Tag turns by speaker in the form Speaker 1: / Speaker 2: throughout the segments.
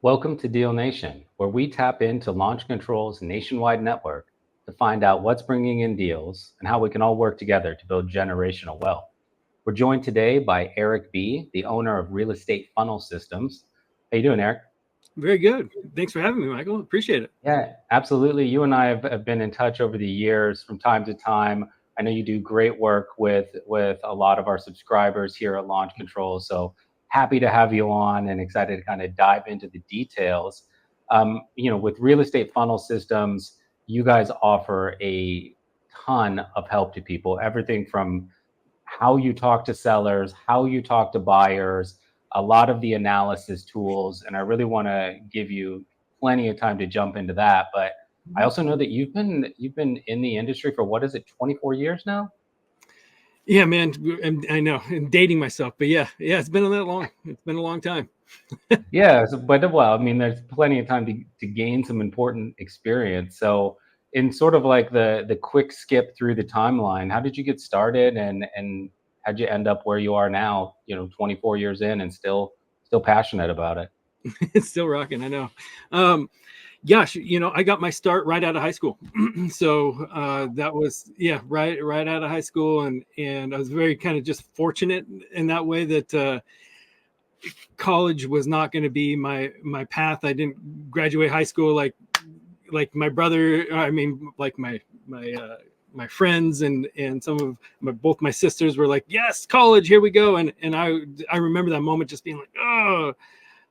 Speaker 1: Welcome to Deal Nation, where we tap into Launch Control's nationwide network to find out what's bringing in deals and how we can all work together to build generational wealth. We're joined today by Erik Bee, the owner of Real Estate Funnel Systems. How you doing, Erik?
Speaker 2: Very good. Thanks for having me, Michael. Appreciate it.
Speaker 1: Yeah, absolutely. You and I have been in touch over the years from time to time. I know you do great work with a lot of our subscribers here at Launch Control. So happy to have you on and excited to kind of dive into the details. With real estate funnel systems, you guys offer a ton of help to people, everything from how you talk to sellers, how you talk to buyers, a lot of the analysis tools. And I really want to give you plenty of time to jump into that. But I also know that you've been in the industry for what is it, 24 years now?
Speaker 2: Yeah, man. I know I'm dating myself, but yeah, it's been that long. It's been a long time.
Speaker 1: Yeah, but well, I mean, there's plenty of time to gain some important experience. So, in sort of like the quick skip through the timeline, how did you get started, and how'd you end up where you are now? 24 years in, and still passionate about it.
Speaker 2: It's still rocking. I know. Gosh, I got my start right out of high school. So that was right out of high school, and I was very kind of just fortunate in that way that college was not going to be my path. I didn't graduate high school like my brother. I mean, like my friends and some of both my sisters were like, yes, college, here we go. And I remember that moment just being like, oh,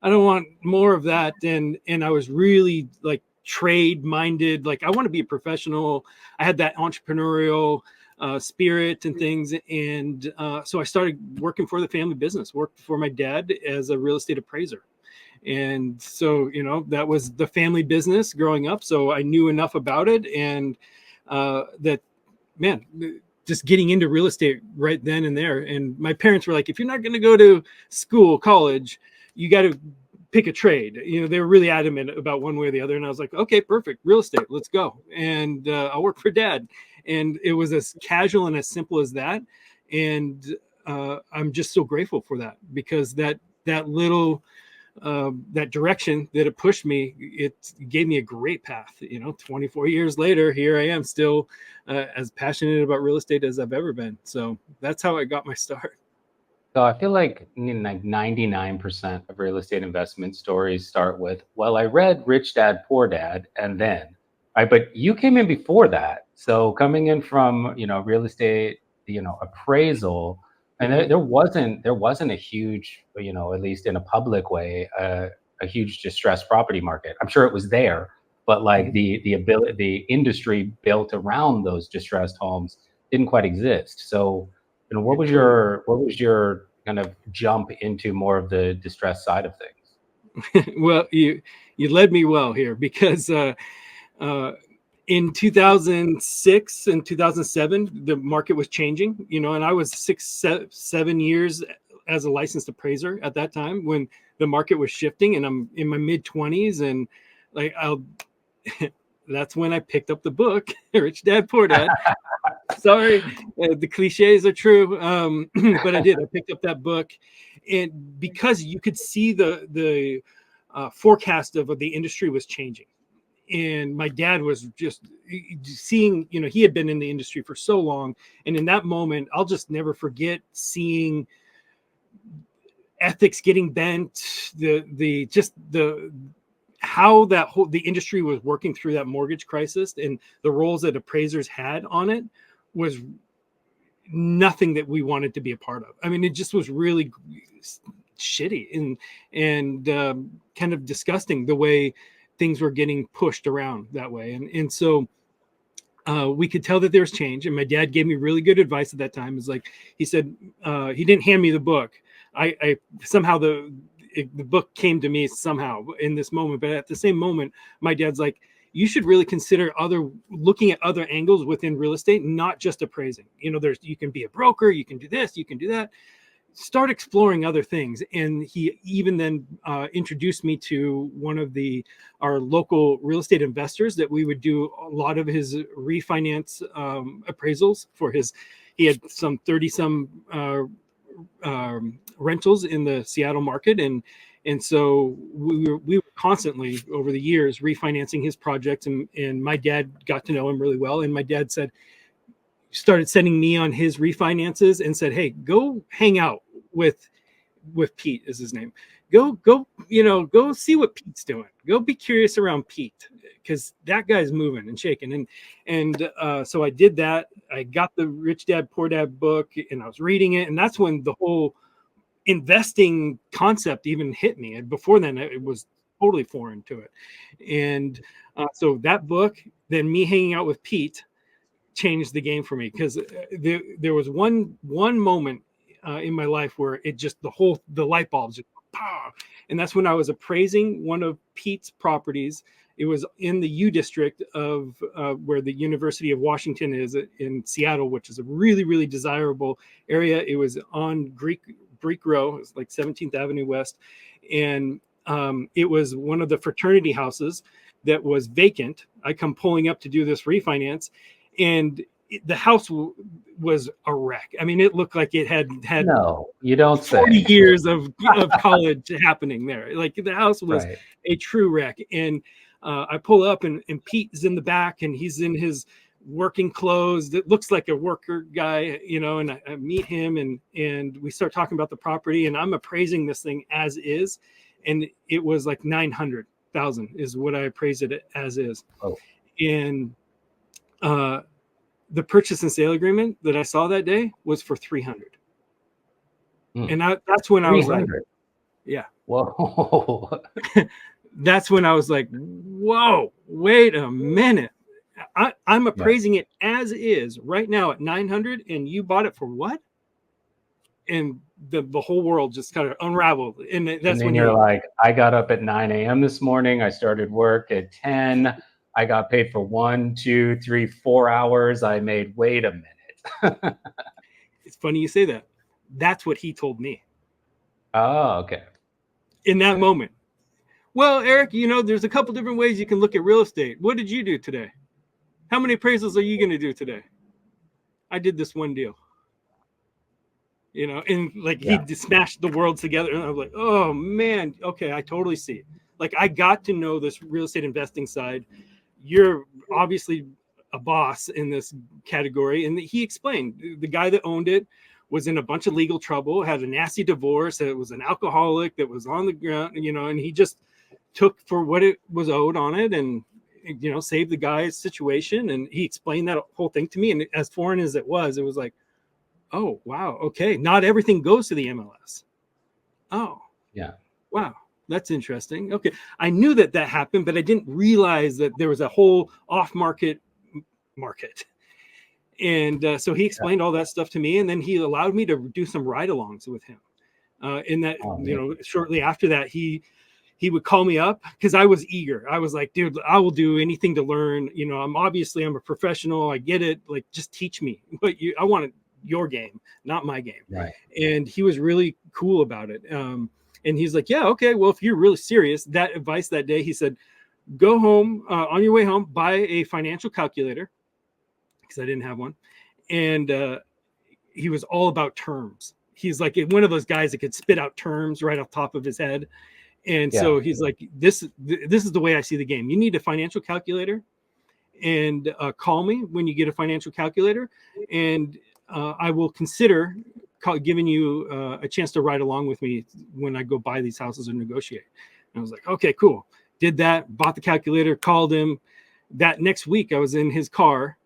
Speaker 2: I don't want more of that. And I was really like trade minded. Like I want to be a professional. I had that entrepreneurial spirit and things. And so I started working for the family business, worked for my dad as a real estate appraiser. And so, that was the family business growing up. So I knew enough about it. And that, man, just getting into real estate right then and there. And my parents were like, if you're not going to go to school, college, you got to pick a trade. They were really adamant about one way or the other. And I was like, okay, perfect. Real estate, let's go. And I'll work for dad. And it was as casual and as simple as that. And I'm just so grateful for that, because that little, that direction that it pushed me, it gave me a great path. 24 years later, here I am still as passionate about real estate as I've ever been. So that's how I got my start.
Speaker 1: So I feel like 99% of real estate investment stories start with, well, I read Rich Dad Poor Dad, and then, right? But you came in before that. So coming in from, real estate, appraisal, and
Speaker 2: Mhm.
Speaker 1: there wasn't a huge, at least in a public way, a huge distressed property market. I'm sure it was there, but like
Speaker 2: Mhm.
Speaker 1: the industry built around those distressed homes didn't quite exist. So what was
Speaker 2: Totally.
Speaker 1: your kind of jump into more of the distress side of things?
Speaker 2: Well, you led me well here, because uh, in 2006 and 2007, the market was changing, and I was 7 years as a licensed appraiser at that time when the market was shifting, and I'm in my mid 20s. And like, that's when I picked up the book, Rich Dad Poor Dad. Sorry, the cliches are true. But I did. I picked up that book, and because you could see the forecast of the industry was changing, and my dad was just seeing. He had been in the industry for so long, and in that moment, I'll just never forget seeing ethics getting bent. The just the how the industry was working through that mortgage crisis, and the roles that appraisers had on it was nothing that we wanted to be a part of. I mean, it just was really shitty and kind of disgusting the way things were getting pushed around that way. And so we could tell that there was change. And my dad gave me really good advice at that time. Is like, he said, he didn't hand me the book. I somehow the book came to me somehow in this moment. But at the same moment, my dad's like, you should really consider looking at other angles within real estate, not just appraising. You can be a broker, you can do this, you can do that. Start exploring other things. And he even then introduced me to one of our local real estate investors that we would do a lot of his refinance appraisals for his. He had some 30 some rentals in the Seattle market, and And so we were constantly over the years refinancing his project, and my dad got to know him really well. And my dad started sending me on his refinances and said, "Hey, go hang out with Pete is his name. Go, go see what Pete's doing. Go be curious around Pete, because that guy's moving and shaking." And so I did that. I got the Rich Dad Poor Dad book, and I was reading it, and that's when the whole investing concept even hit me. And before then, it was totally foreign to it. And so that book, then me hanging out with Pete, changed the game for me, because there was one moment in my life where it just the light bulbs just pow. And that's when I was appraising one of Pete's properties. It was in the U district of where the University of Washington is in Seattle, which is a really, really desirable area. It was on Greek Row. It was like 17th Avenue West. And it was one of the fraternity houses that was vacant. I come pulling up to do this refinance, and the house was a wreck. I mean, it looked like it had
Speaker 1: No, you don't
Speaker 2: 40
Speaker 1: say.
Speaker 2: years of college happening there. Like, the house was
Speaker 1: Right.
Speaker 2: a true wreck. And I pull up, and Pete is in the back, and he's in his working clothes. It looks like a worker guy, and I meet him, and we start talking about the property, and I'm appraising this thing as is. And it was like 900,000 is what I appraised it as is.
Speaker 1: Oh.
Speaker 2: And the purchase and sale agreement that I saw that day was for 300. And that's when I was like, yeah.
Speaker 1: Whoa.
Speaker 2: That's when I was like, whoa, wait a minute. I'm appraising it as is right now at 900, and you bought it for what? And the whole world just kind of unraveled. And that's when
Speaker 1: you're like, I got up at 9 a.m. this morning. I started work at 10. I got paid for 1, 2, 3, 4 hours. I made, wait a minute.
Speaker 2: It's funny you say that. That's what he told me.
Speaker 1: Oh, okay.
Speaker 2: In that moment. Well, Eric, there's a couple different ways you can look at real estate. What did you do today? How many appraisals are you going to do today? I did this one deal. And like, he smashed the world together. And I was like, oh man, okay, I totally see it. Like, I got to know this real estate investing side. You're obviously a boss in this category. And he explained the guy that owned it was in a bunch of legal trouble, had a nasty divorce, that was an alcoholic, that was on the ground, and he just took for what it was owed on it, and saved the guy's situation. And he explained that whole thing to me. And as foreign as it was like, oh wow, okay, not everything goes to the MLS. Oh
Speaker 1: yeah,
Speaker 2: wow, that's interesting. Okay, I knew that happened, but I didn't realize that there was a whole off-market market. And so he explained all that stuff to me, and then he allowed me to do some ride-alongs with him. In that, shortly after that, he would call me up, because I was eager. I was like, dude, I will do anything to learn. I'm a professional. I get it. Like, just teach me. But I want your game, not my game.
Speaker 1: Right.
Speaker 2: And he was really cool about it. And he's like, yeah, okay, well, if you're really serious, that advice that day, he said, go home, on your way home, buy a financial calculator, because I didn't have one. And he was all about terms. He's like one of those guys that could spit out terms right off the top of his head. And so he's like, this is the way I see the game. You need a financial calculator, and call me when you get a financial calculator, and I will consider giving you a chance to ride along with me when I go buy these houses or negotiate. And I was like, okay, cool. Did that, bought the calculator, called him. That next week, I was in his car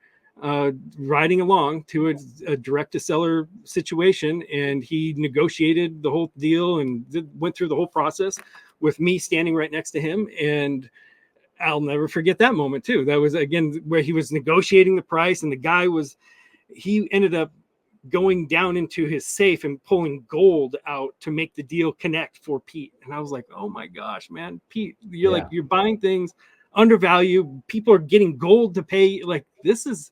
Speaker 2: riding along to a direct-to-seller situation, and he negotiated the whole deal and went through the whole process with me standing right next to him. And I'll never forget that moment too. That was, again, where he was negotiating the price, and the guy he ended up going down into his safe and pulling gold out to make the deal connect for Pete. And I was like, oh my gosh, man, Pete, you're buying things undervalued. People are getting gold to pay. Like, this is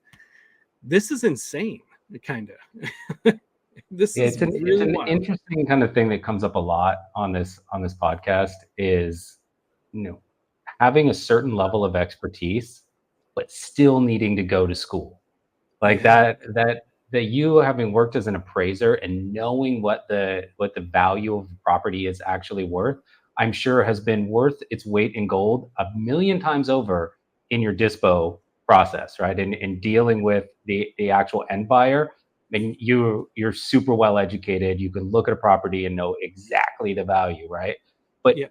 Speaker 2: insane. Kind of.
Speaker 1: It's an interesting kind of thing that comes up a lot on this podcast is, having a certain level of expertise, but still needing to go to school. Like that you, having worked as an appraiser and knowing what the value of the property is actually worth, I'm sure has been worth its weight in gold a million times over in your dispo process, right? In dealing with the actual end buyer. I mean, you're super well educated. You can look at a property and know exactly the value, right? But
Speaker 2: Yeah.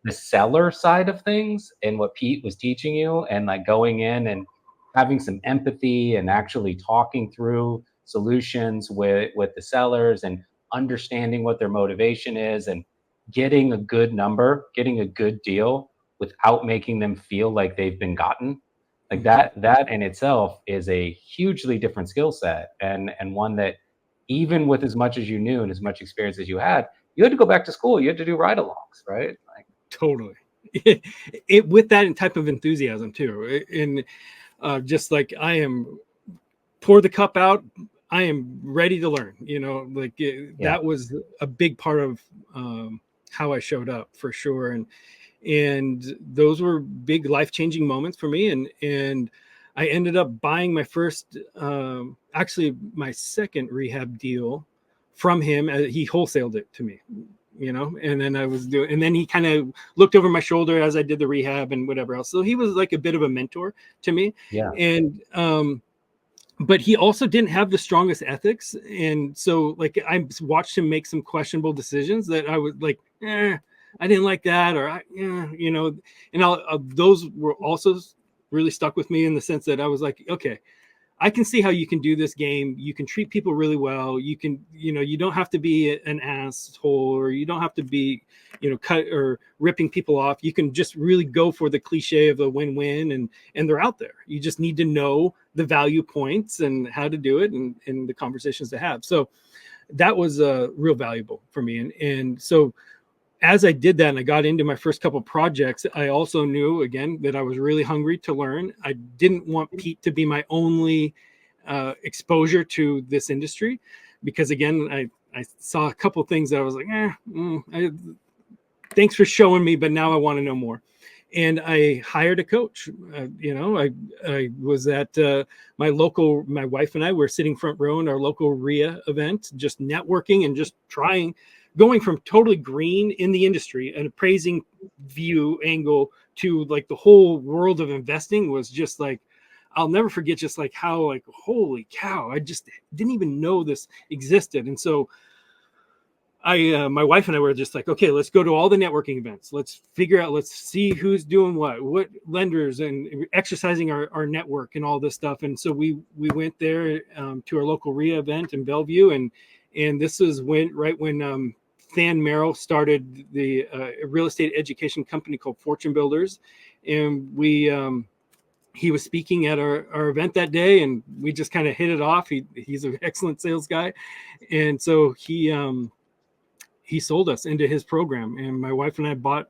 Speaker 1: the seller side of things and what Pete was teaching you, and like going in and having some empathy and actually talking through solutions with the sellers and understanding what their motivation is and getting a good number, getting a good deal without making them feel like they've been gotten. Like
Speaker 2: Mhm.
Speaker 1: that in itself is a hugely different skill set, and one that even with as much as you knew and as much experience as you had to go back to school. You had to do ride-alongs, right? Like,
Speaker 2: Totally. It with that type of enthusiasm too, and just like I am, pour the cup out. I am ready to learn. Like
Speaker 1: yeah,
Speaker 2: that was a big part of how I showed up for sure, and those were big life changing moments for me, and I ended up buying my first, actually my second rehab deal from him. He wholesaled it to me, and then and then he kind of looked over my shoulder as I did the rehab and whatever else. So he was like a bit of a mentor to me.
Speaker 1: yeah,
Speaker 2: And but he also didn't have the strongest ethics, and so like I watched him make some questionable decisions that I was like, I didn't like that, or and those were also really stuck with me in the sense that I was like, okay, I can see how you can do this game. You can treat people really well. You can, you don't have to be an asshole, or you don't have to be, cut or ripping people off. You can just really go for the cliche of a win-win, and they're out there. You just need to know the value points and how to do it, and the conversations to have. So that was real valuable for me. And so as I did that and I got into my first couple projects, I also knew again that I was really hungry to learn. I didn't want Pete to be my only exposure to this industry, because again, I saw a couple of things that I was like, thanks for showing me, but now I want to know more. And I hired a coach. I was at my wife and I were sitting front row in our local RIA event, just networking and just going from totally green in the industry, an appraising view angle, to like the whole world of investing was just like, I'll never forget just like how, like, holy cow, I just didn't even know this existed. And so my wife and I were just like, okay, let's go to all the networking events. Let's figure out, let's see who's doing what lenders, and exercising our network and all this stuff. And so we went there to our local RIA event in Bellevue. And this was right when Than Merrill started the real estate education company called Fortune Builders. And he was speaking at our event that day, and we just kind of hit it off. He's an excellent sales guy. And so he sold us into his program, and my wife and I bought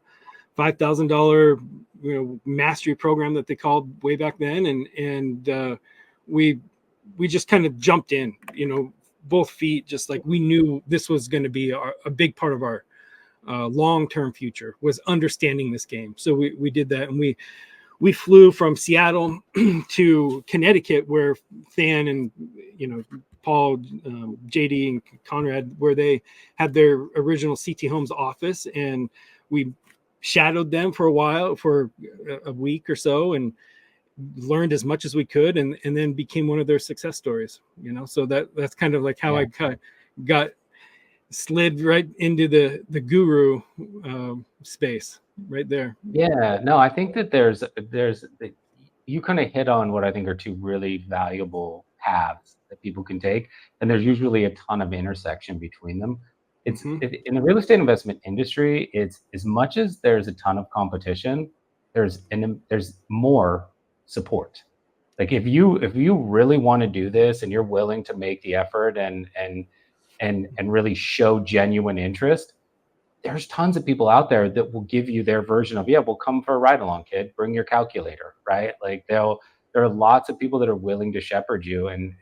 Speaker 2: $5,000 mastery program that they called way back then, and we just kind of jumped in, both feet, just like we knew this was going to be a big part of our long-term future, was understanding this game. So we did that, and we flew from Seattle to Connecticut, where Than and Paul, JD, and Conrad, where they had their original CT Homes office, and we shadowed them for a while, for a week or so, and learned as much as we could, and then became one of their success stories. So that's kind of like how
Speaker 1: yeah.
Speaker 2: I kind of got slid right into the guru space right there.
Speaker 1: Yeah, no, I think that there's you kind of hit on what I think are two really valuable paths that people can take, and there's usually a ton of intersection between them.
Speaker 2: Mm-hmm.
Speaker 1: In the real estate investment industry, it's as much as there's a ton of competition, there's more support. Like if you really want to do this and you're willing to make the effort and really show genuine interest, there's tons of people out there that will give you their version of, yeah, we'll come for a ride along, kid, bring your calculator, right? Like there are lots of people that are willing to shepherd you and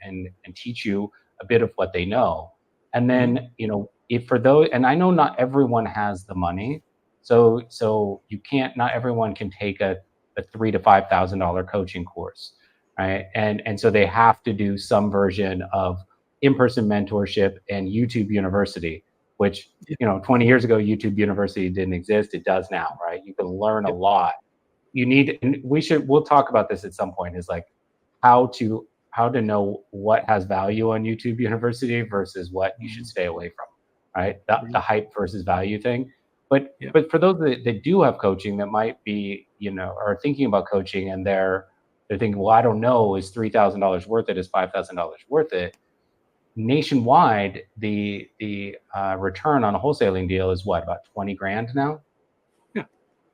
Speaker 1: teach you a bit of what they know. And
Speaker 2: Mm-hmm.
Speaker 1: then, if for those, and I know not everyone has the money, so you can't, not everyone can take a $3,000 to $5,000 coaching course, right? And so they have to do some version of in-person mentorship and YouTube University. which, 20 years ago, YouTube University didn't exist. It does now, right? You can learn a
Speaker 2: Yep.
Speaker 1: lot. And we'll talk about this at some point, is like how to know what has value on YouTube University versus what you should stay away from, right? The hype versus value thing. But for those that do have coaching, that might be, are thinking about coaching, and they're thinking, well, I don't know, is $3,000 worth it? Is $5,000 worth it? Nationwide, the return on a wholesaling deal is what, about 20 grand now?
Speaker 2: Yeah.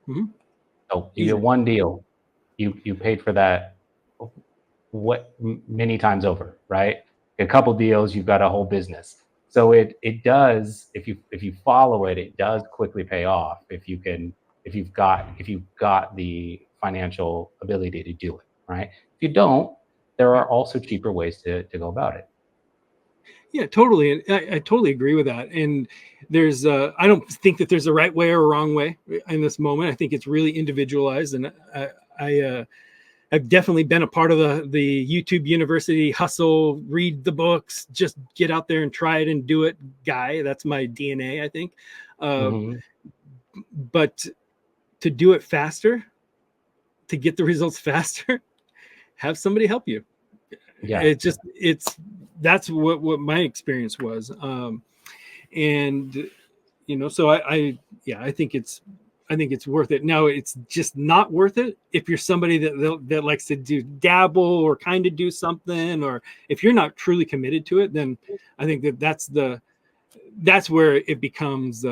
Speaker 2: Mm-hmm.
Speaker 1: So you get one deal, you paid for that many times over, right? A couple deals, you've got a whole business. So it does, if you follow it, it does quickly pay off if you've got the financial ability to do it, right? If you don't, there are also cheaper ways to go about it.
Speaker 2: Yeah, totally. And I totally agree with that. And there's, I don't think that there's a right way or a wrong way in this moment. I think it's really individualized. And I've definitely been a part of the YouTube University hustle, read the books, just get out there and try it and do it guy. That's my DNA, I think. But to do it faster, to get the results faster, have somebody help you. Yeah, that's what my experience was. And so I think it's worth it. Now, it's just not worth it if you're somebody that likes to dabble or kind of do something, or if you're not truly committed to it, then I think that's where it becomes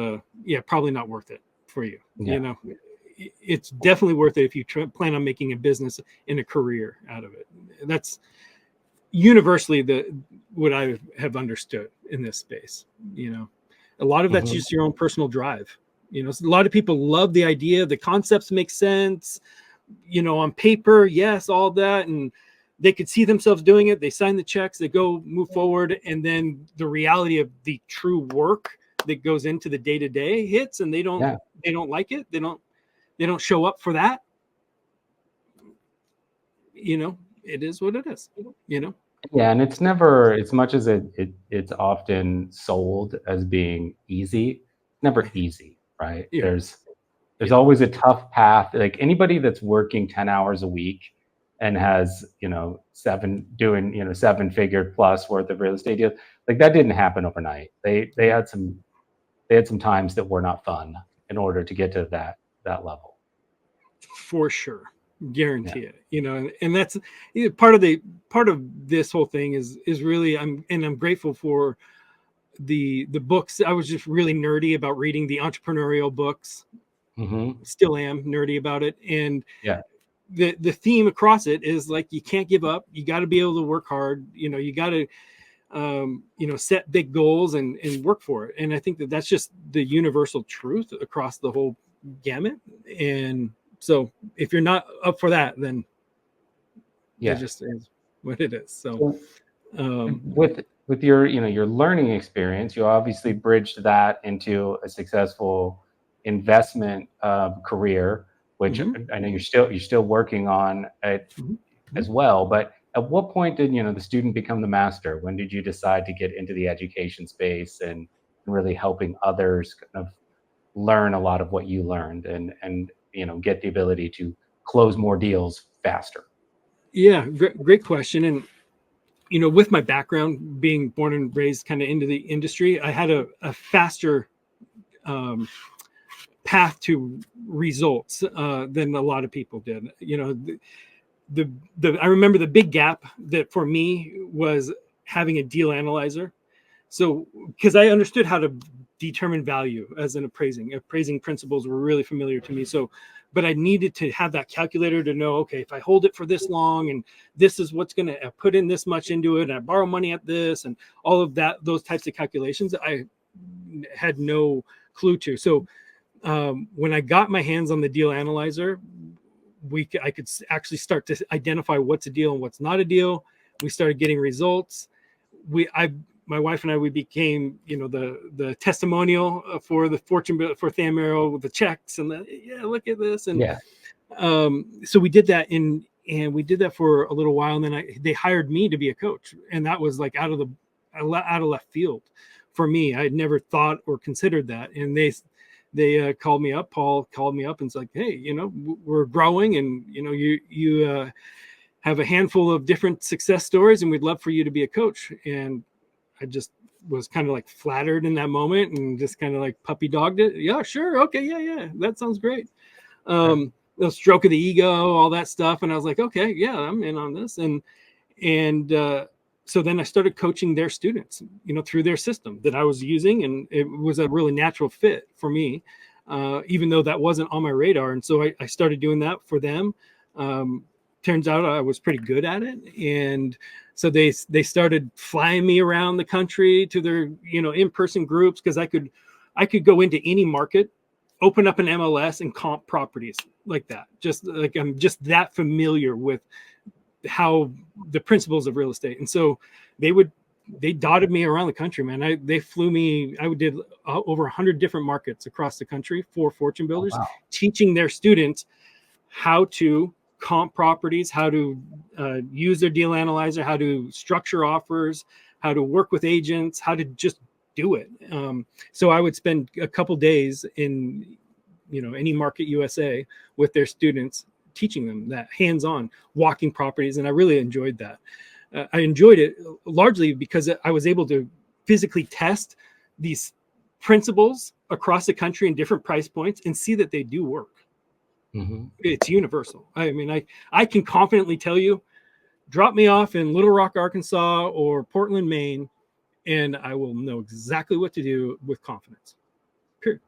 Speaker 2: probably not worth it for you. It's definitely worth it if you plan on making a business and a career out of it. That's universally what I have understood in this space. A lot of that's just your own personal drive. A lot of people love the idea, the concepts make sense, on paper, yes, all that, and they could see themselves doing it. They sign the checks, they go move forward, and then the reality of the true work that goes into the day-to-day hits, and they don't like it. They don't show up for that. It is what it is.
Speaker 1: Yeah, and it's never, as much as it's often sold as being easy, it's never easy, right? There's always a tough path. Like anybody that's working 10 hours a week and has, seven-figure plus worth of real estate deals, like that didn't happen overnight. They had some times that were not fun in order to get to that level.
Speaker 2: For sure. Guarantee it. And that's part of this whole thing is really, I'm grateful for the books. I was just really nerdy about reading the entrepreneurial books. Still am nerdy about it. And the theme across it is like, you can't give up. You got to be able to work hard. You got to set big goals and work for it. And I think that's just the universal truth across the whole gamut. And so if you're not up for that, then it just is what it is. So
Speaker 1: with your your learning experience, you obviously bridged that into a successful investment career, which I know you're still working on it as well. But at what point did the student become the master? When did you decide to get into the education space and really helping others kind of learn a lot of what you learned and get the ability to close more deals faster?
Speaker 2: Yeah, great question. And with my background, being born and raised kind of into the industry, I had a faster path to results than a lot of people did. I remember the big gap that for me was having a deal analyzer. So because I understood how to determine value as an appraising principles were really familiar to me. So, but I needed to have that calculator to know, okay, if I hold it for this long and this is what's going to put in this much into it, and I borrow money at this and all of that, those types of calculations, I had no clue to. So when I got my hands on the deal analyzer, I could actually start to identify what's a deal and what's not a deal. We started getting results. My wife and I, we became, the testimonial for the Fortune for Thamero with the checks and look at this. And so we did that and we did that for a little while. And then they hired me to be a coach. And that was like out of left field for me. I had never thought or considered that. And they called me up. Paul called me up and was like, hey, you know, we're growing, and you know, you have a handful of different success stories, and we'd love for you to be a coach. And I just was kind of like flattered in that moment, and just kind of like puppy dogged it. Yeah, sure, okay, yeah, that sounds great. The stroke of the ego, all that stuff, and I was like, okay, yeah, I'm in on this. And so then I started coaching their students, you know, through their system that I was using, and it was a really natural fit for me, even though that wasn't on my radar. And so I started doing that for them. Turns out I was pretty good at it, and so they started flying me around the country to their, you know, in-person groups, because I could go into any market, open up an MLS, and comp properties like that. Just like I'm just that familiar with how the principles of real estate. And so they dotted me around the country, man. They flew me. I did over 100 different markets across the country for Fortune Builders,
Speaker 1: wow.
Speaker 2: teaching their students how to comp properties, how to use their deal analyzer, how to structure offers, how to work with agents, how to just do it. So I would spend a couple days in, you know, any market USA with their students, teaching them that hands-on, walking properties. And I really enjoyed that. I enjoyed it largely because I was able to physically test these principles across the country in different price points and see that they do work. Mm-hmm. It's universal. I mean, I can confidently tell you, drop me off in Little Rock, Arkansas, or Portland, Maine, and I will know exactly what to do with confidence. Period.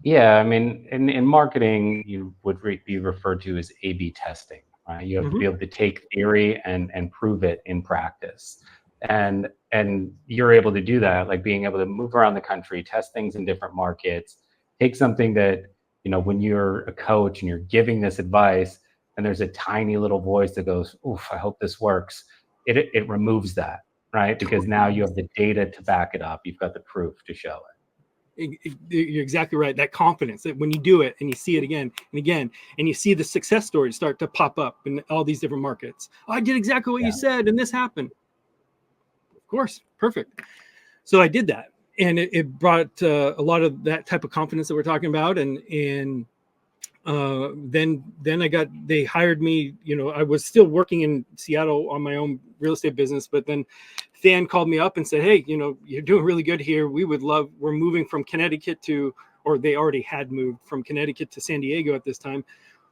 Speaker 1: Yeah, I mean, in marketing, you would be referred to as A/B testing, right? You have to be able to take theory and prove it in practice, and you're able to do that, like being able to move around the country, test things in different markets, take something that, you know, when you're a coach and you're giving this advice, and there's a tiny little voice that goes, "Oof, I hope this works." It removes that, right? Because now you have the data to back it up. You've got the proof to show it.
Speaker 2: You're exactly right. That confidence that when you do it and you see it again and again, and you see the success stories start to pop up in all these different markets. Oh, I did exactly what you said, and this happened. Of course, perfect. So I did that, and it brought a lot of that type of confidence that we're talking about. And then they hired me. You know, I was still working in Seattle on my own real estate business, but then Than called me up and said, hey, you know, you're doing really good here. We're moving from Connecticut or they already had moved from Connecticut to San Diego at this time.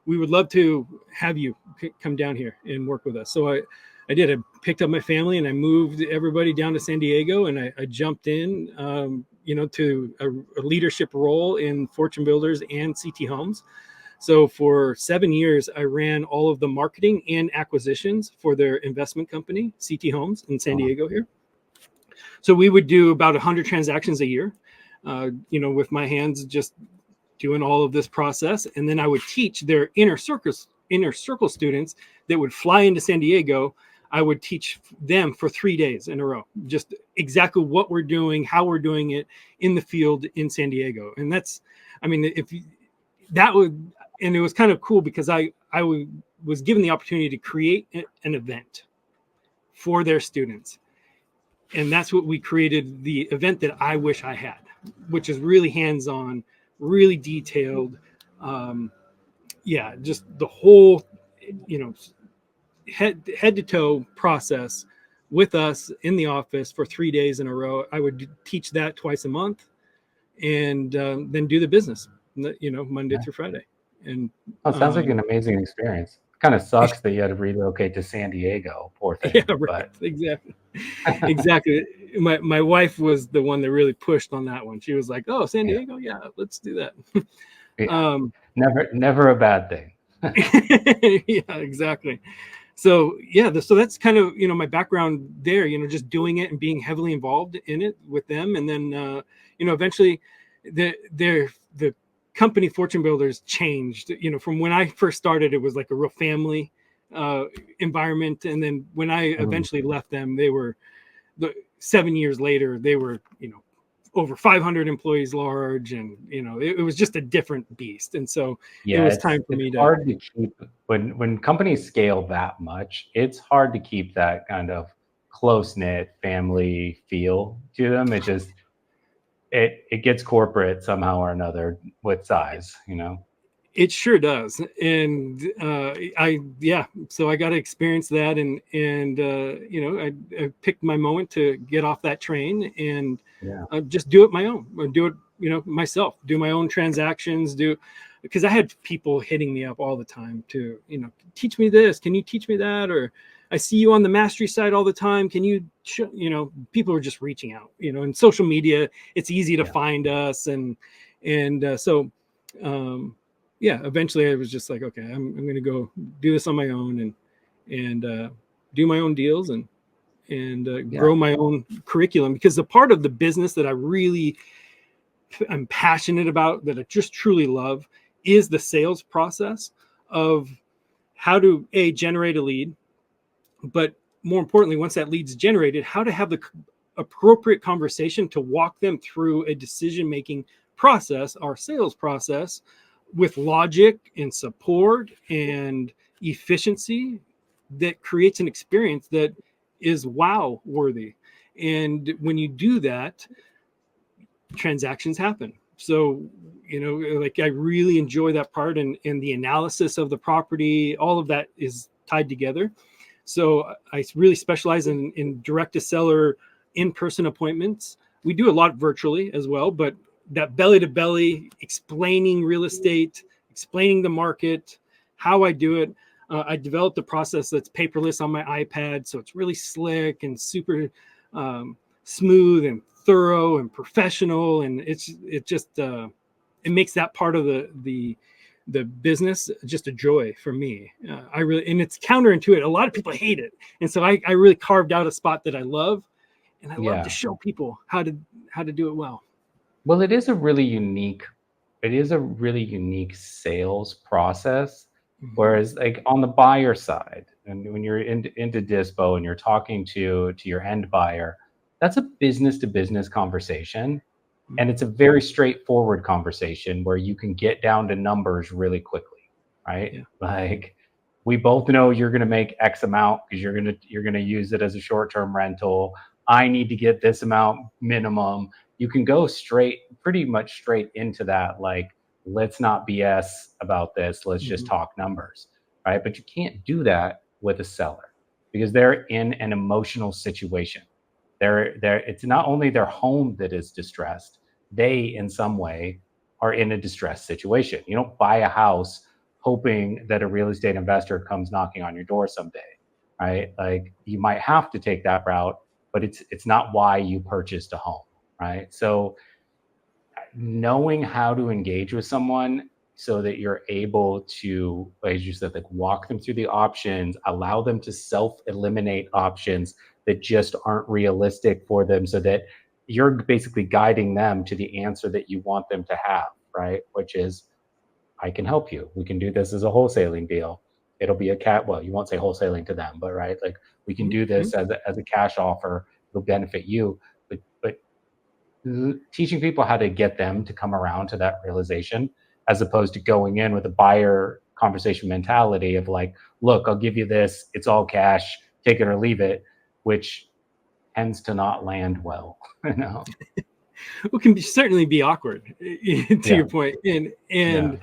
Speaker 2: We would love to have you come down here and work with us. So I did. I picked up my family and I moved everybody down to San Diego, and I jumped in, you know, to a leadership role in Fortune Builders and CT Homes. So for 7 years, I ran all of the marketing and acquisitions for their investment company, CT Homes in San Diego here. So we would do about 100 transactions a year, you know, with my hands just doing all of this process. And then I would teach their inner circle students that would fly into San Diego. I would teach them for 3 days in a row, just exactly what we're doing, how we're doing it in the field in San Diego. And that's, I mean, and it was kind of cool because I was given the opportunity to create an event for their students. And that's what we created, the event that I wish I had, which is really hands-on, really detailed. Just the whole, you know, head to toe process with us in the office for 3 days in a row. I would teach that twice a month, and then do the business, you know, Monday through Friday. And
Speaker 1: it sounds like an amazing experience. Kind of sucks that you had to relocate to San Diego. Poor thing.
Speaker 2: Yeah, right. But exactly. Exactly. My wife was the one that really pushed on that one. She was like, "Oh, San Diego, yeah, let's do that."
Speaker 1: Yeah. Never a bad thing.
Speaker 2: Yeah, exactly. So so that's kind of, you know, my background there. You know, just doing it and being heavily involved in it with them, and then you know, eventually the company Fortune Builders changed. You know, from when I first started, it was like a real family environment, and then when I eventually left them, they were 7 years later. They were, you know, over 500 employees large, and you know, it was just a different beast. And so it was time for me to.
Speaker 1: Hard to keep when companies scale that much. It's hard to keep that kind of close-knit family feel to them. It gets corporate somehow or another with size, you know.
Speaker 2: It sure does. And so I got to experience that. And I picked my moment to get off that train and
Speaker 1: Yeah.
Speaker 2: just do it my own, or do it, myself, do my own transactions, because I had people hitting me up all the time to, teach me this. Can you teach me that? Or I see you on the mastery side all the time. Can you, people are just reaching out, and social media, it's easy to
Speaker 1: Yeah.
Speaker 2: find us. Eventually I was just like, okay, I'm going to go do this on my own and do my own deals and grow my own curriculum, because the part of the business that I'm passionate about, that I just truly love, is the sales process of how to generate a lead, but more importantly, once that lead's generated, how to have the appropriate conversation to walk them through a decision-making process, our sales process, with logic and support and efficiency that creates an experience that is wow worthy. And when you do that, transactions happen. So, like, I really enjoy that part, and the analysis of the property, all of that is tied together. So I really specialize in direct to seller in-person appointments. We do a lot virtually as well, but that belly to belly, explaining real estate, explaining the market, how I do it. I developed a process that's paperless on my iPad, so it's really slick and super smooth and thorough and professional, and it makes that part of the business just a joy for me. And it's counterintuitive. A lot of people hate it, and so I really carved out a spot that I love, and I love to show people how to do it well.
Speaker 1: Well, it is a really unique sales process.
Speaker 2: Mm-hmm.
Speaker 1: Whereas, like, on the buyer side, and when you're into dispo and you're talking to your end buyer, that's a business to business conversation.
Speaker 2: Mm-hmm.
Speaker 1: And it's a very straightforward conversation where you can get down to numbers really quickly, right?
Speaker 2: Yeah.
Speaker 1: Like, we both know you're going to make X amount because you're going to use it as a short-term rental. I need to get this amount minimum. You can go pretty much straight into that. Like, let's not BS about this. Let's just
Speaker 2: Mm-hmm.
Speaker 1: talk numbers, right? But you can't do that with a seller because they're in an emotional situation. It's not only their home that is distressed, they in some way are in a distressed situation. You don't buy a house hoping that a real estate investor comes knocking on your door someday, right? Like, you might have to take that route, but it's not why you purchased a home, right? So knowing how to engage with someone so that you're able to, as you said, like, walk them through the options, allow them to self-eliminate options that just aren't realistic for them, so that you're basically guiding them to the answer that you want them to have, right? Which is, I can help you. We can do this as a wholesaling deal. It'll be well, you won't say wholesaling to them, but right, like, we can do this as a cash offer. It'll benefit you, but teaching people how to get them to come around to that realization, as opposed to going in with a buyer conversation mentality of like, look, I'll give you this, it's all cash, take it or leave it, which tends to not land well.
Speaker 2: It can certainly be awkward, to your point. And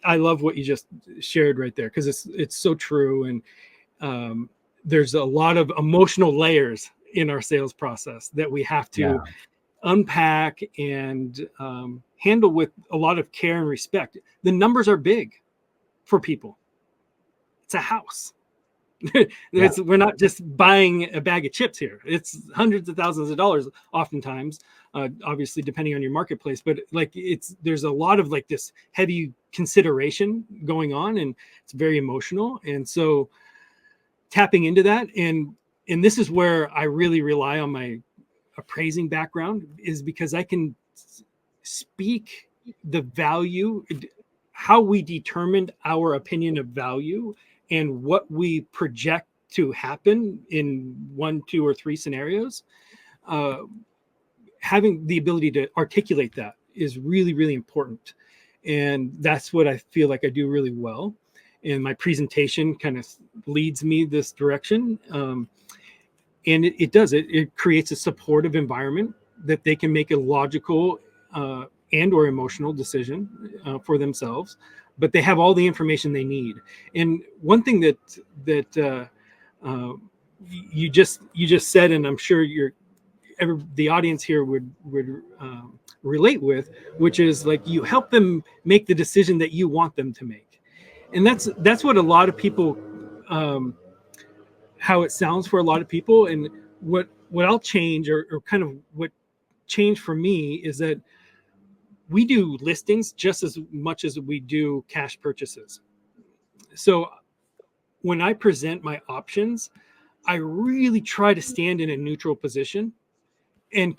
Speaker 2: I love what you just shared right there, because it's so true. And there's a lot of emotional layers in our sales process that we have to unpack and handle with a lot of care and respect. The numbers are big for people. It's a house. We're not just buying a bag of chips here. It's hundreds of thousands of dollars oftentimes, obviously depending on your marketplace, but like, there's a lot of like this heavy consideration going on, and it's very emotional. And so tapping into that, and this is where I really rely on my appraising background, is because I can speak the value, how we determined our opinion of value, and what we project to happen in 1, 2, or 3 scenarios. Having the ability to articulate that is really, really important. And that's what I feel like I do really well. And my presentation kind of leads me this direction. And it does it creates a supportive environment that they can make a logical and or emotional decision for themselves, but they have all the information they need. And one thing that you just said, and I'm sure the audience here would relate with, which is like, you help them make the decision that you want them to make. And that's what a lot of people, how it sounds for a lot of people. And what I'll change, or kind of what changed for me, is that we do listings just as much as we do cash purchases. So when I present my options, I really try to stand in a neutral position, and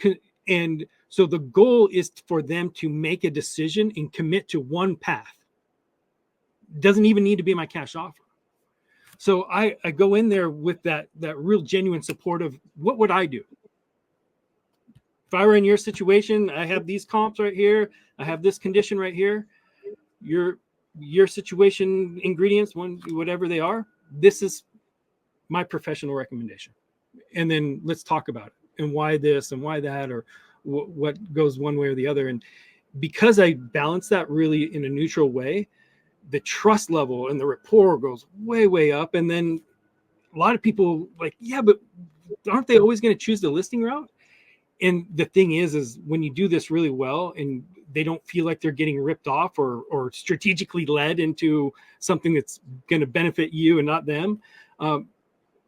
Speaker 2: so the goal is for them to make a decision and commit to one path. Doesn't even need to be my cash offer. So I go in there with that real genuine support of, what would I do? If I were in your situation, I have these comps right here, I have this condition right here, your situation, ingredients, whatever they are, this is my professional recommendation. And then let's talk about it, and why this and why that, or what goes one way or the other. And because I balance that really in a neutral way, the trust level and the rapport goes way, way up. And then a lot of people like, yeah, but aren't they always going to choose the listing route? And the thing is when you do this really well, and they don't feel like they're getting ripped off or strategically led into something that's going to benefit you and not them,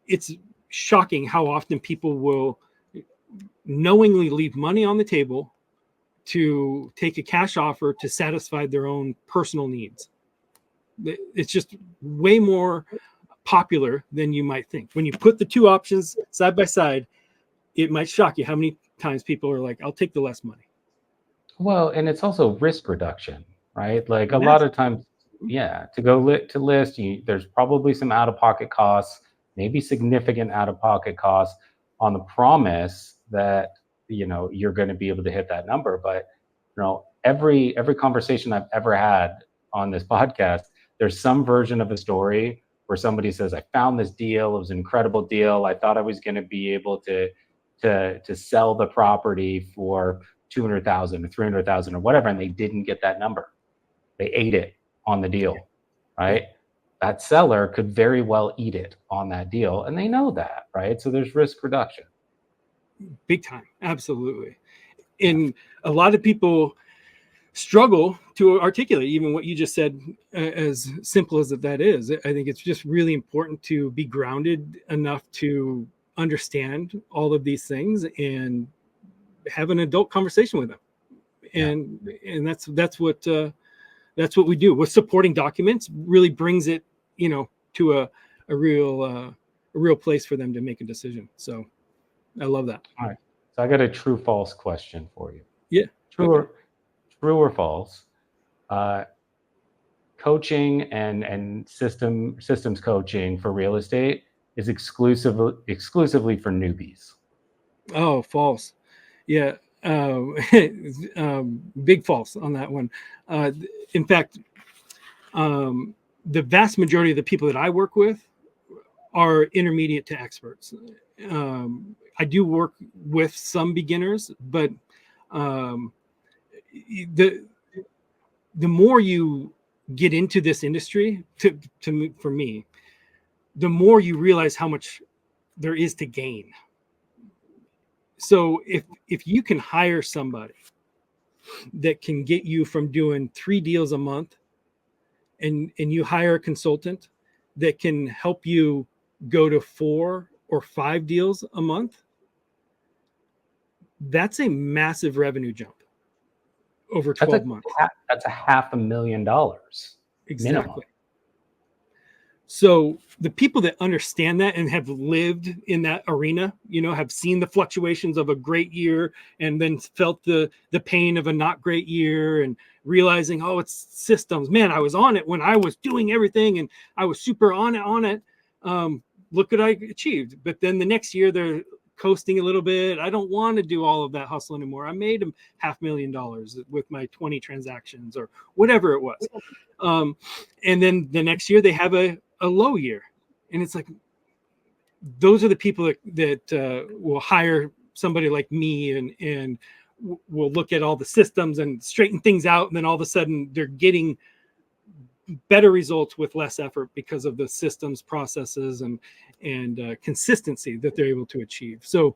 Speaker 2: it's shocking how often people will knowingly leave money on the table to take a cash offer to satisfy their own personal needs. It's just way more popular than you might think. When you put the two options side by side, it might shock you how many times people are like, I'll take the less money.
Speaker 1: Well, and it's also risk reduction, right? Like a lot of times, yeah, to go to list, there's probably some out-of-pocket costs, maybe significant out-of-pocket costs, on the promise that you're going to be able to hit that number. But every conversation I've ever had on this podcast, there's some version of a story where somebody says, I found this deal, it was an incredible deal, I thought I was going to be able to sell the property for 200,000 or 300,000 or whatever, and they didn't get that number. They ate it on the deal, right? That seller could very well eat it on that deal, and they know that, right? So there's risk reduction.
Speaker 2: Big time, absolutely. And a lot of people struggle to articulate even what you just said, as simple as that is. I think it's just really important to be grounded enough to understand all of these things and have an adult conversation with them. And that's what we do with supporting documents. Really brings it to a real place for them to make a decision. So I love that.
Speaker 1: All right, so I got a true false question for you.
Speaker 2: Yeah.
Speaker 1: True or false, coaching and systems coaching for real estate is exclusively for newbies?
Speaker 2: Oh, false. Yeah. Big false on that one. In fact, the vast majority of the people that I work with are intermediate to experts. I do work with some beginners, but the more you get into this industry, for me, the more you realize how much there is to gain. So if you can hire somebody that can get you from doing 3 deals a month, and you hire a consultant that can help you go to 4 or 5 deals a month, that's a massive revenue jump over 12 months.
Speaker 1: That's $500,000
Speaker 2: Exactly.
Speaker 1: minimum.
Speaker 2: So the people that understand that and have lived in that arena, have seen the fluctuations of a great year and then felt the pain of a not great year, and realizing, oh, it's systems. Man, I was on it when I was doing everything and I was super on it. Look what I achieved. But then the next year they're coasting a little bit. I don't want to do all of that hustle anymore. I made $500,000 with my 20 transactions or whatever it was. And then the next year they have a low year, and it's like, those are the people that will hire somebody like me and will look at all the systems and straighten things out. And then all of a sudden they're getting better results with less effort because of the systems, processes, and consistency that they're able to achieve. So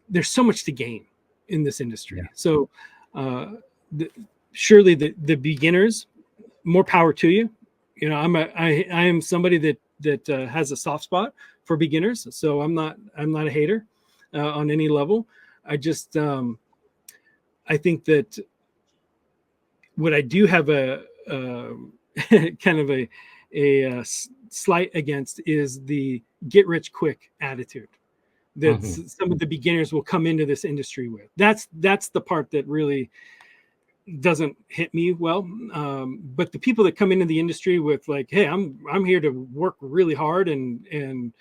Speaker 2: there's so much to gain in this industry.
Speaker 1: Yeah.
Speaker 2: So surely the beginners, more power to you. You know, I am somebody that has a soft spot for beginners. So I'm not a hater on any level. I just I think that what I do have a kind of a slight against is the get rich quick attitude that some of the beginners will come into this industry with. That's the part that really doesn't hit me well. But the people that come into the industry with like, hey, I'm here to work really hard and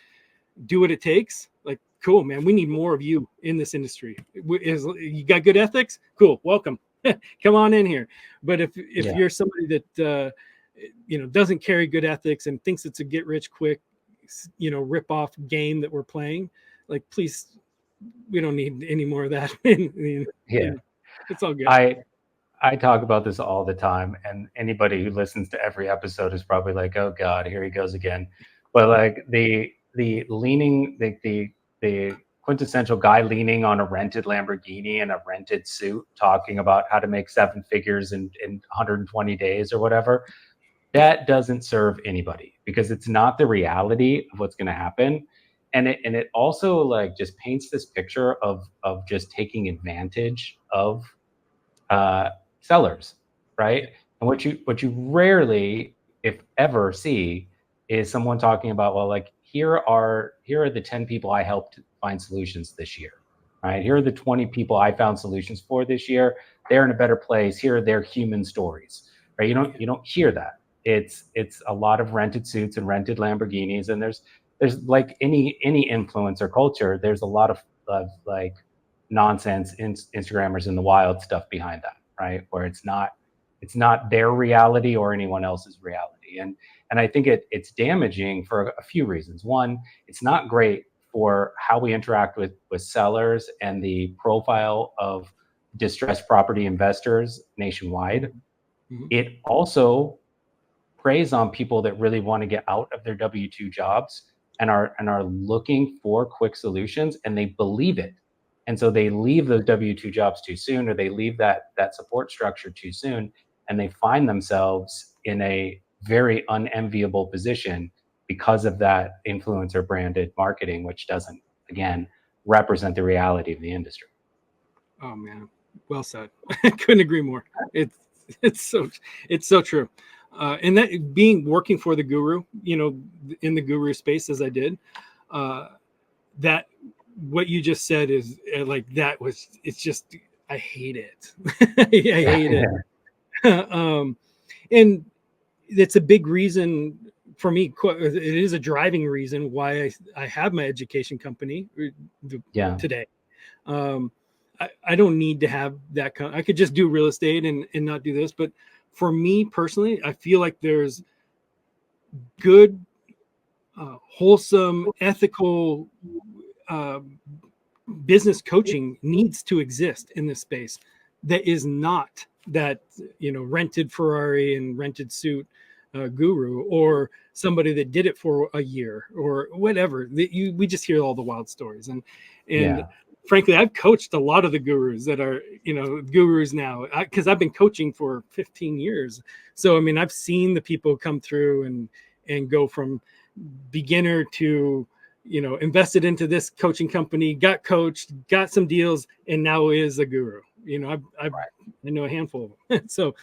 Speaker 2: do what it takes. Like, cool, man. We need more of you in this industry. You got good ethics? Cool. Welcome. Come on in here. But if you're somebody that doesn't carry good ethics and thinks it's a get rich quick, rip off game that we're playing, like, please, we don't need any more of that. It's all good.
Speaker 1: I talk about this all the time, and anybody who listens to every episode is probably like, oh God, here he goes again. But like the leaning, the quintessential guy leaning on a rented Lamborghini and a rented suit, talking about how to make 7 figures in 120 days or whatever, that doesn't serve anybody, because it's not the reality of what's going to happen. And it also like just paints this picture of just taking advantage of sellers, right? And what you rarely, if ever, see is someone talking about, well, like here are the 10 people I helped find solutions this year, right? Here are the 20 people I found solutions for this year. They're in a better place. Here are their human stories, right? You don't hear that. It's a lot of rented suits and rented Lamborghinis, and there's like any influencer culture, there's a lot of like nonsense Instagrammers in the wild stuff behind that, right? Where it's not their reality or anyone else's reality. And I think it's damaging for a few reasons. One, it's not great for how we interact with sellers and the profile of distressed property investors nationwide. It also preys on people that really want to get out of their W-2 jobs and are looking for quick solutions, and they believe it. And so they leave those W-2 jobs too soon, or they leave that support structure too soon, and they find themselves in a very unenviable position because of that influencer branded marketing, which doesn't, again, represent the reality of the industry.
Speaker 2: Oh man, well said. I couldn't agree more. It's so true. And that working for the guru, in the guru space as I did, that what you just said is like, it's just, I hate it. I hate it. And it's a big reason for me. It is a driving reason why I have my education company today. I don't need to have that. I could just do real estate and not do this. But for me personally, I feel like there's good, wholesome, ethical business coaching needs to exist in this space. That is not that, rented Ferrari and rented suit guru, or somebody that did it for a year or whatever. We just hear all the wild stories. And frankly, I've coached a lot of the gurus that are, gurus now, because I've been coaching for 15 years. So, I mean, I've seen the people come through and go from beginner to, invested into this coaching company, got coached, got some deals, and now is a guru. I know a handful of them. So,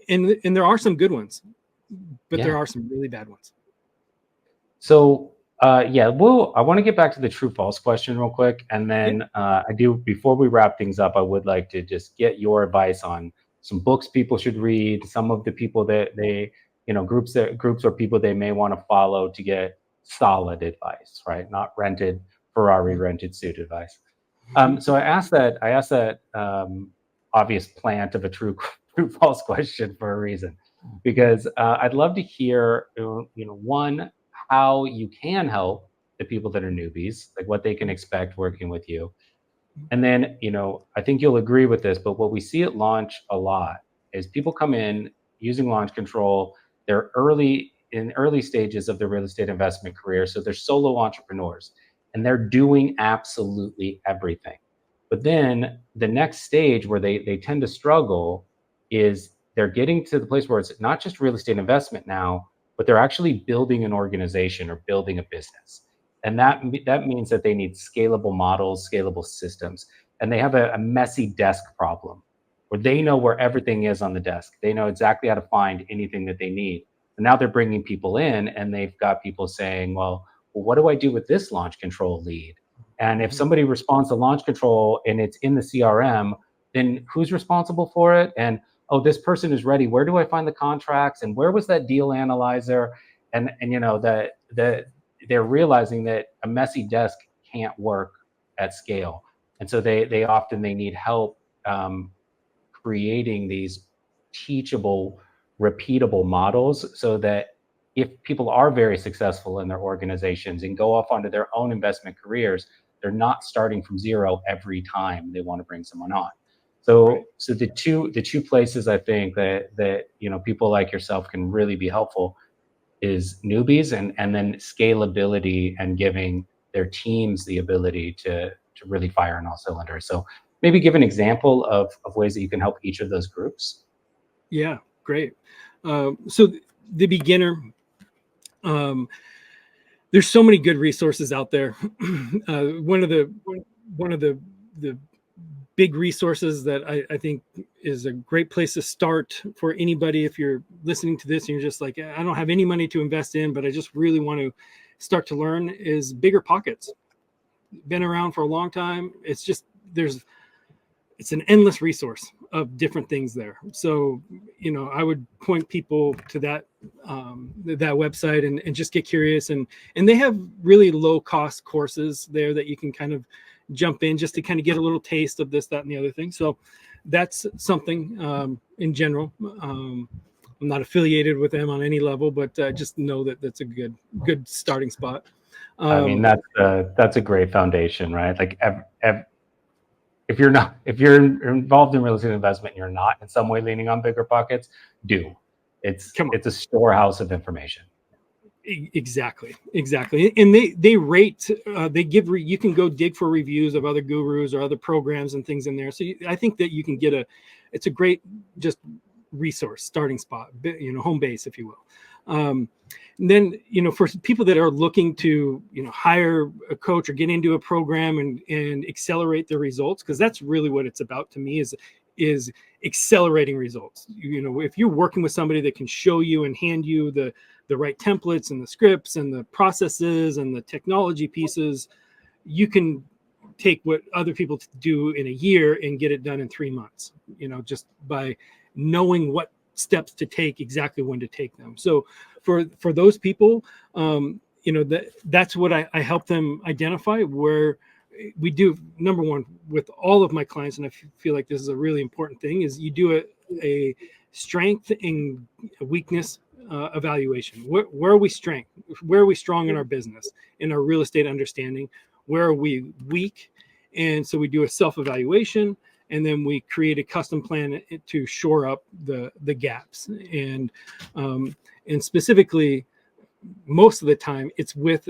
Speaker 2: and there are some good ones, but there are some really bad ones.
Speaker 1: So, I want to get back to the true false question real quick. And then before we wrap things up, I would like to just get your advice on some books people should read, some of the people that they, groups or people they may want to follow to get solid advice, right? Not rented Ferrari, rented suit advice. So I asked that obvious plant of a true false question for a reason, because I'd love to hear, one, how you can help the people that are newbies, like what they can expect working with you. And then, I think you'll agree with this, but what we see at launch a lot is people come in using launch control. They're early stages of their real estate investment career. So they're solo entrepreneurs and they're doing absolutely everything. But then the next stage where they tend to struggle is they're getting to the place where it's not just real estate investment now, but they're actually building an organization or building a business. And that means that they need scalable models, scalable systems, and they have a messy desk problem where they know where everything is on the desk. They know exactly how to find anything that they need. And now they're bringing people in, and they've got people saying, well, what do I do with this launch control lead? And if somebody responds to launch control and it's in the CRM, then who's responsible for it? And oh, this person is ready. Where do I find the contracts? And where was that deal analyzer? And that they're realizing that a messy desk can't work at scale, and so they often need help creating these teachable, repeatable models, so that if people are very successful in their organizations and go off onto their own investment careers, they're not starting from zero every time they want to bring someone on. So the two places I think that people like yourself can really be helpful is newbies, and then scalability and giving their teams the ability to really fire on all cylinders. So maybe give an example of ways that you can help each of those groups.
Speaker 2: Yeah, great. So the beginner, there's so many good resources out there. One of the big resources that I think is a great place to start for anybody, if you're listening to this and you're just like, I don't have any money to invest in, but I just really want to start to learn, is Bigger Pockets. Been around for a long time. It's an endless resource of different things there. So, I would point people to that website and just get curious. And they have really low cost courses there that you can kind of jump in just to kind of get a little taste of this, that, and the other thing. So that's something in general. I'm not affiliated with them on any level, but just know that that's a good starting spot.
Speaker 1: I mean, that's a great foundation, right? Like if you're involved in real estate investment and you're not in some way leaning on Bigger Pockets, it's a storehouse of information.
Speaker 2: Exactly. And they rate, you can go dig for reviews of other gurus or other programs and things in there. So I think that you can get it's a great just resource, starting spot, home base, if you will. Then, for people that are looking to, hire a coach or get into a program and accelerate their results, because that's really what it's about to me, is accelerating results. If you're working with somebody that can show you and hand you the right templates and the scripts and the processes and the technology pieces, you can take what other people do in a year and get it done in 3 months, just by knowing what steps to take, exactly when to take them. So for those people, that's what I help them identify, where we do. Number one, with all of my clients, and I feel like this is a really important thing, is you do a strength and weakness evaluation. Where are we strength? Where are we strong in our business, in our real estate understanding? Where are we weak? And so we do a self-evaluation, and then we create a custom plan to shore up the gaps. And specifically, most of the time, it's with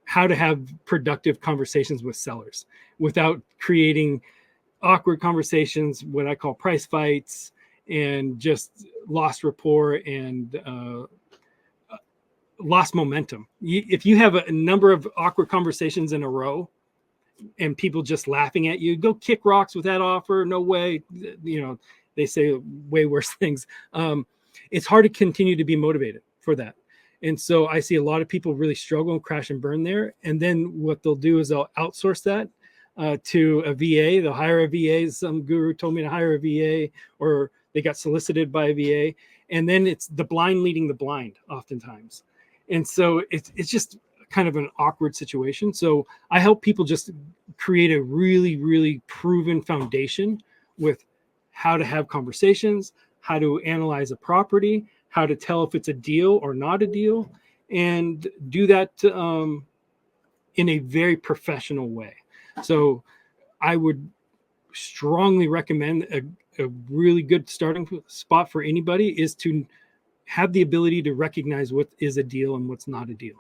Speaker 2: how to have productive conversations with sellers without creating awkward conversations, what I call price fights, and just lost rapport and lost momentum. If you have a number of awkward conversations in a row and people just laughing at you, go kick rocks with that offer. No way. They say way worse things. It's hard to continue to be motivated for that. And so I see a lot of people really struggle and crash and burn there. And then what they'll do is they'll outsource that to a VA. They'll hire a VA. Some guru told me to hire a VA, or they got solicited by a VA. And then it's the blind leading the blind oftentimes. And so it's just kind of an awkward situation. So I help people just create a really, really proven foundation with how to have conversations, how to analyze a property, how to tell if it's a deal or not a deal, and do that in a very professional way. So I would strongly recommend a really good starting spot for anybody is to have the ability to recognize what is a deal and what's not a deal.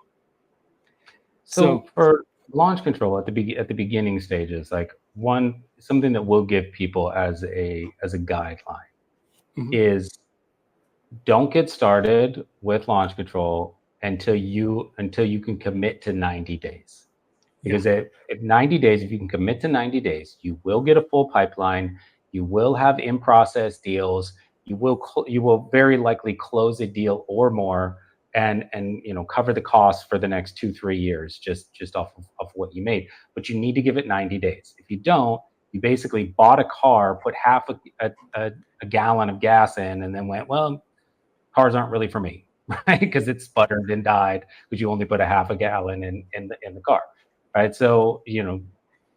Speaker 1: So for launch control at the beginning stages, like something that we'll give people as a guideline is don't get started with launch control until you can commit to 90 days. Because at 90 days, if you can commit to 90 days, you will get a full pipeline. You will have in-process deals. You will very likely close a deal or more, and cover the costs for the next 2-3 years just off of what you made. But you need to give it 90 days. If you don't, you basically bought a car, put half a gallon of gas in, and then went, well, cars aren't really for me, right? Because it sputtered and died because you only put a half a gallon in the car, right? So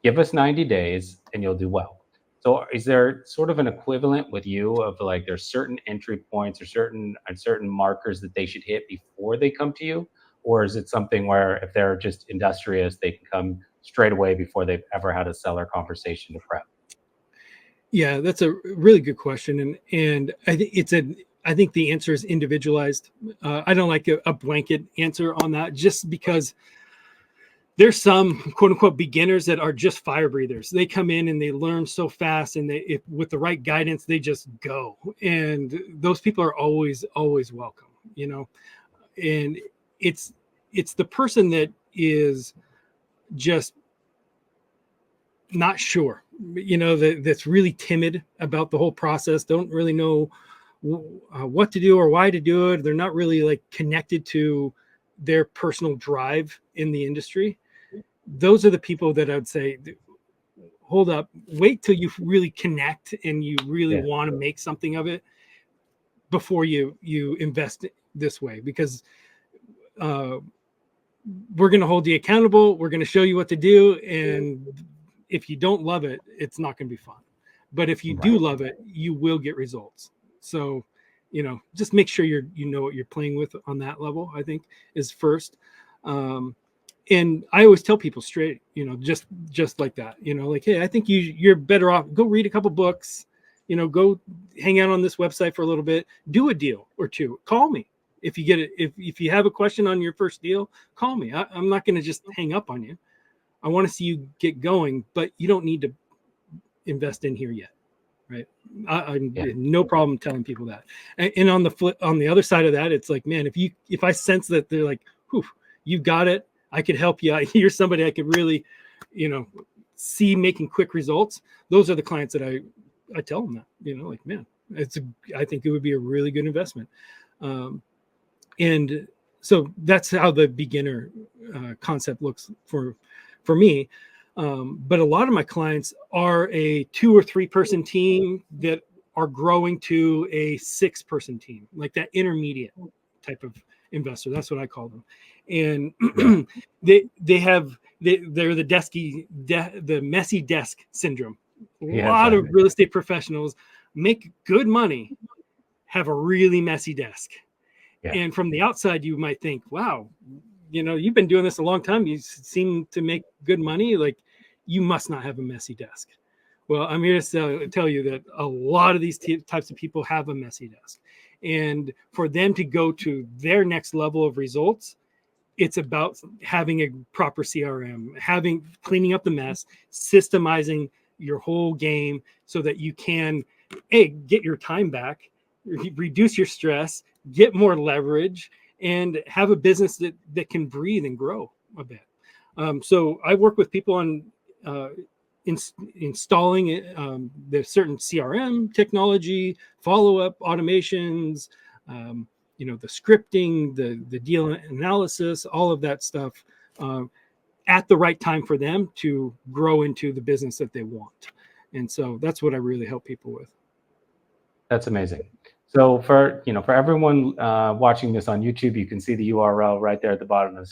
Speaker 1: give us 90 days and you'll do well. So is there sort of an equivalent with you of like there's certain entry points or certain markers that they should hit before they come to you, or is it something where if they're just industrious, they can come straight away before they've ever had a seller conversation to prep?
Speaker 2: Yeah, that's a really good question, and I think the answer is individualized. I don't like a blanket answer on that, just because there's some quote unquote beginners that are just fire breathers. They come in and they learn so fast, and if with the right guidance, they just go. And those people are always welcome, and it's the person that is just not sure, that's really timid about the whole process, don't really know what to do or why to do it. They're not really like connected to their personal drive in the industry. Those are the people that I'd say, hold up, wait till you really connect and you really want to make something of it before you invest this way, because we're going to hold you accountable. We're going to show you what to do. And if you don't love it, it's not going to be fun. But if you do love it, you will get results. So, just make sure you know what you're playing with on that level, I think, is first. And I always tell people straight, just like that, like, hey, I think you're better off. Go read a couple books, go hang out on this website for a little bit, do a deal or two, call me. If you get it, if you have a question on your first deal, call me. I'm not going to just hang up on you. I want to see you get going, but you don't need to invest in here yet. Right. No problem telling people that. And on the other side of that, it's like, man, if I sense that they're like, whew, you got it, I could help you. You're somebody I could really, see making quick results. Those are the clients that I tell them that, like, man, I think it would be a really good investment. And so that's how the beginner concept looks for me. But a lot of my clients are a 2 or 3 person team that are growing to a 6-person team, like that intermediate type of investor. That's what I call them. And they're the messy desk syndrome. A lot of real estate professionals make good money, have a really messy desk. Yeah. And from the outside, you might think, wow, you've been doing this a long time. You seem to make good money. Like, you must not have a messy desk. Well, I'm here to tell you that a lot of these types of people have a messy desk. And for them to go to their next level of results, it's about having a proper CRM, cleaning up the mess, systemizing your whole game so that you can, get your time back, reduce your stress, get more leverage, and have a business that can breathe and grow a bit. So I work with people on installing the certain CRM technology, follow-up automations, the scripting, the deal analysis, all of that stuff at the right time for them to grow into the business that they want. And so that's what I really help people with.
Speaker 1: That's amazing. So for everyone watching this on YouTube, you can see the URL right there at the bottom of the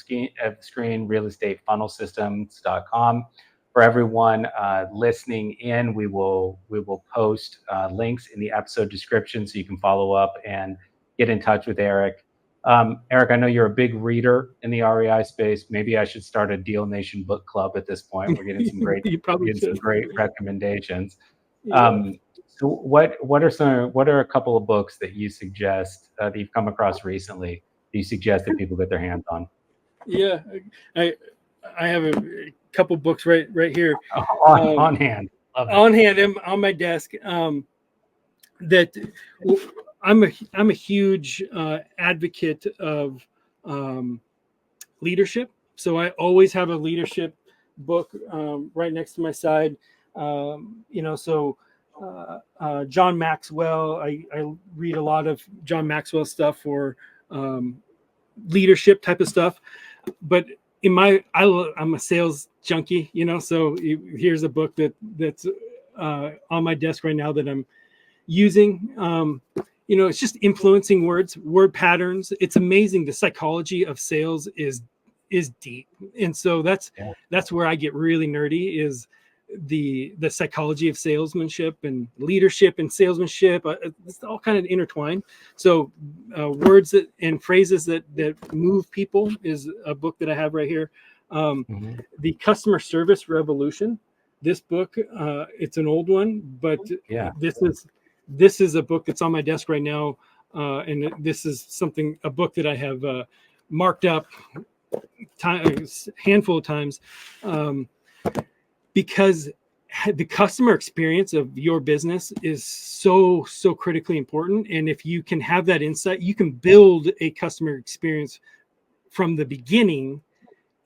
Speaker 1: screen, realestatefunnelsystems.com. For everyone listening in, we will post links in the episode description so you can follow up and get in touch with Erik. Erik, I know you're a big reader in the REI space. Maybe I should start a Deal Nation book club at this point. We're getting some great,
Speaker 2: You probably
Speaker 1: getting some
Speaker 2: should.
Speaker 1: great recommendations.
Speaker 2: Yeah.
Speaker 1: So what are a couple of books that you suggest that you've come across recently that you suggest that people get their hands on?
Speaker 2: Yeah, I I have a couple books right here
Speaker 1: On hand. Love it.
Speaker 2: on hand on my desk. That I'm a huge advocate of leadership. So I always have a leadership book right next to my side. So John Maxwell. I read a lot of John Maxwell stuff for leadership type of stuff. But I'm a sales junkie, so here's a book that's on my desk right now that I'm using. It's just influencing word patterns. It's amazing. The psychology of sales is deep. And so that's where I get really nerdy, is the psychology of salesmanship and leadership and salesmanship. It's all kind of intertwined. So words and phrases that move people is a book that I have right here. The Customer Service Revolution. This book, it's an old one, but this is a book that's on my desk right now. And this is a book that I have marked up a handful of times, because the customer experience of your business is so critically important. And if you can have that insight, you can build a customer experience from the beginning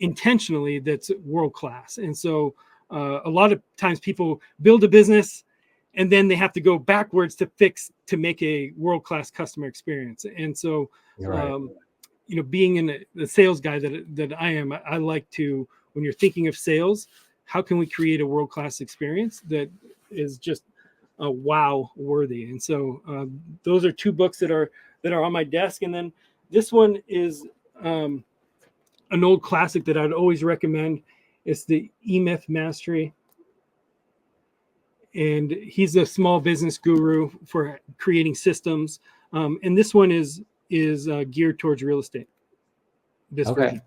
Speaker 2: intentionally that's world-class. And so a lot of times people build a business and then they have to go backwards to make a world-class customer experience. And so being in the sales guy that I am, I like to, when you're thinking of sales, how can we create a world-class experience that is just wow worthy? And so those are two books that are on my desk. And then this one is an old classic that I'd always recommend. It's the E-Myth Mastery. And he's a small business guru for creating systems. And this one is geared towards real estate. This version.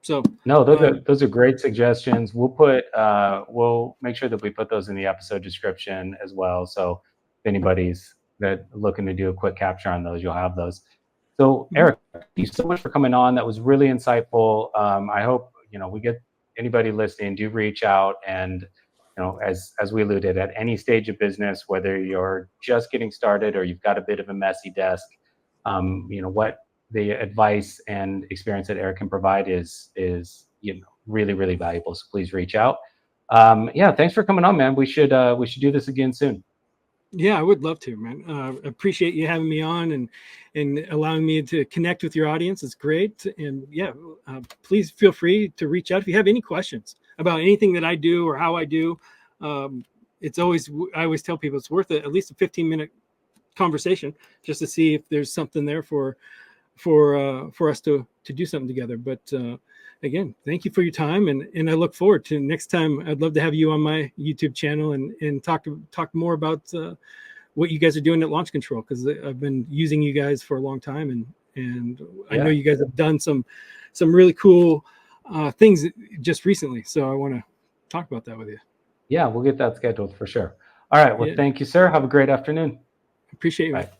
Speaker 2: So
Speaker 1: no, those are great suggestions. We'll make sure that we put those in the episode description as well. So if anybody's looking to do a quick capture on those, you'll have those. So Erik, thank you so much for coming on. That was really insightful. I hope we get anybody listening, do reach out. And as we alluded, at any stage of business, whether you're just getting started or you've got a bit of a messy desk, what the advice and experience that Erik can provide is really, really valuable. So please reach out. Thanks for coming on, man. We should do this again soon.
Speaker 2: Yeah, I would love to, man. Appreciate you having me on and allowing me to connect with your audience. It's great. And please feel free to reach out if you have any questions about anything that I do or how I do. I always tell people it's worth it, at least a 15-minute conversation just to see if there's something there for us to do something together. But again, thank you for your time, and I look forward to next time. I'd love to have you on my YouTube channel and talk more about what you guys are doing at Launch Control, because I've been using you guys for a long time, and I know you guys have done some really cool things just recently. So I want to talk about that with you.
Speaker 1: Yeah, we'll get that scheduled for sure. All right. Well, thank you, sir. Have a great afternoon.
Speaker 2: Appreciate you.
Speaker 1: Bye.